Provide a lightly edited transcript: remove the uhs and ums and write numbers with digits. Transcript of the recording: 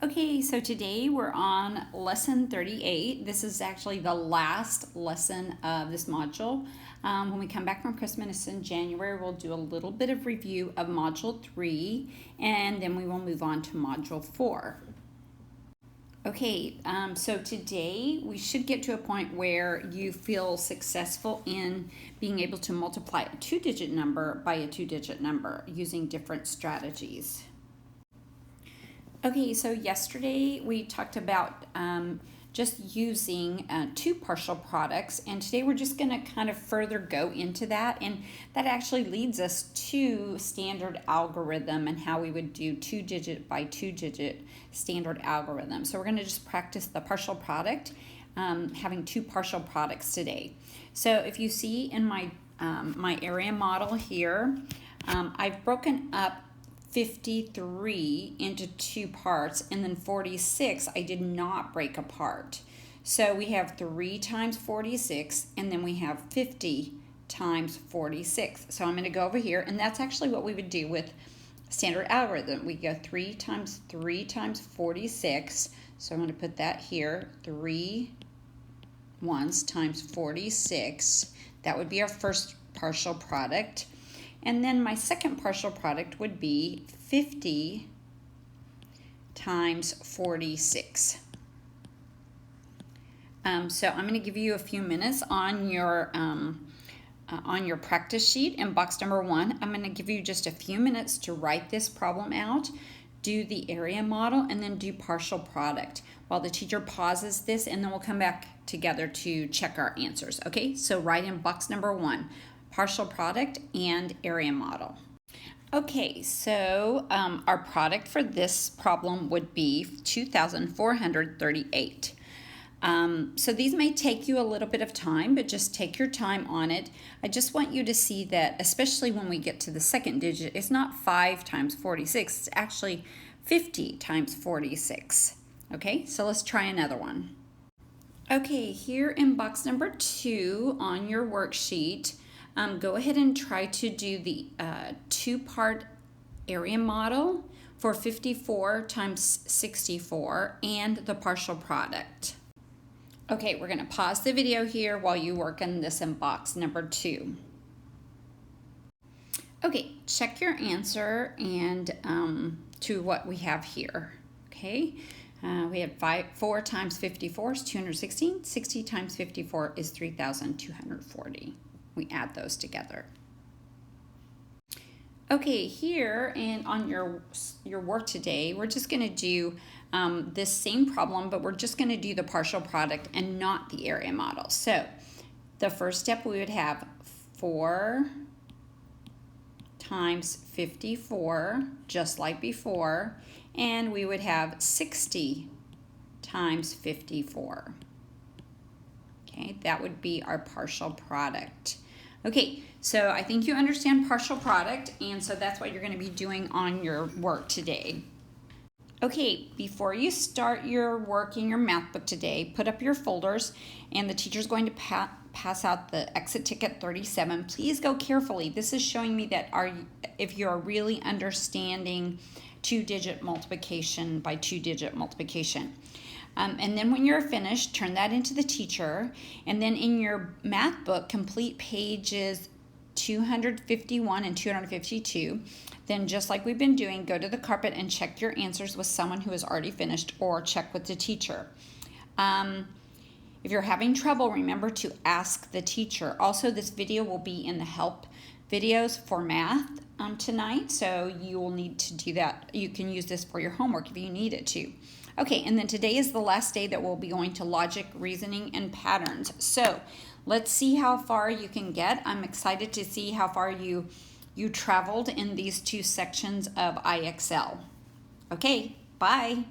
Okay, so today we're on lesson 38. This is actually the last lesson of this module. When we come back from Christmas in January, we'll do a little bit of review of module 3, and then we will move on to module 4. Okay, so today we should get to a point where you feel successful in being able to multiply a two-digit number by a two-digit number using different strategies. Okay, so yesterday we talked about just using two partial products, and today we're just going to kind of further go into that, and that actually leads us to standard algorithm and how we would do two-digit by two-digit standard algorithm. So we're going to just practice the partial product, having two partial products today. So if you see in my area model here, I've broken up 53 into two parts, and then 46 I did not break apart. So we have 3 times 46, and then we have 50 times 46. So I'm going to go over here, and that's actually what we would do with standard algorithm. We go 3 times 46. So I'm going to put that here, 3 ones times 46. That would be our first partial product. And then my second partial product would be 50 times 46. So I'm going to give you a few minutes on your practice sheet in box number 1. I'm going to give you just a few minutes to write this problem out, do the area model, and then do partial product while the teacher pauses this, and then we'll come back together to check our answers. Okay, so write in box number 1. Partial product and area model. Okay, so our product for this problem would be 2,438. So these may take you a little bit of time, but just take your time on it. I just want you to see that, especially when we get to the second digit, it's not 5 times 46, it's actually 50 times 46. Okay, so let's try another one. Okay, here in box number 2 on your worksheet, go ahead and try to do the two-part area model for 54 times 64 and the partial product. Okay, we're going to pause the video here while you work on this in box number 2. Okay, check your answer and to what we have here. Okay, we had 4 times 54 is 216. 60 times 54 is 3,240. We add those together. Okay, here and on your work today, we're just going to do this same problem, but we're just going to do the partial product and not the area model. So the first step, we would have 4 times 54, just like before, and we would have 60 times 54. Okay, that would be our partial product. Okay, so I think you understand partial product, and so that's what you're going to be doing on your work today. Okay, before you start your work in your math book today, put up your folders, and the teacher's going to pass out the exit ticket 37. Please go carefully. This is showing me that if you're really understanding two-digit multiplication by two-digit multiplication. And then when you're finished, turn that into the teacher, and then in your math book, complete pages 251 and 252. Then just like we've been doing, go to the carpet and check your answers with someone who has already finished, or check with the teacher. If you're having trouble, remember to ask the teacher. Also, this video will be in the help videos for math tonight, so you will need to do that. You can use this for your homework if you need it to. Okay, and then today is the last day that we'll be going to logic, reasoning, and patterns. So let's see how far you can get. I'm excited to see how far you traveled in these two sections of IXL. Okay, bye.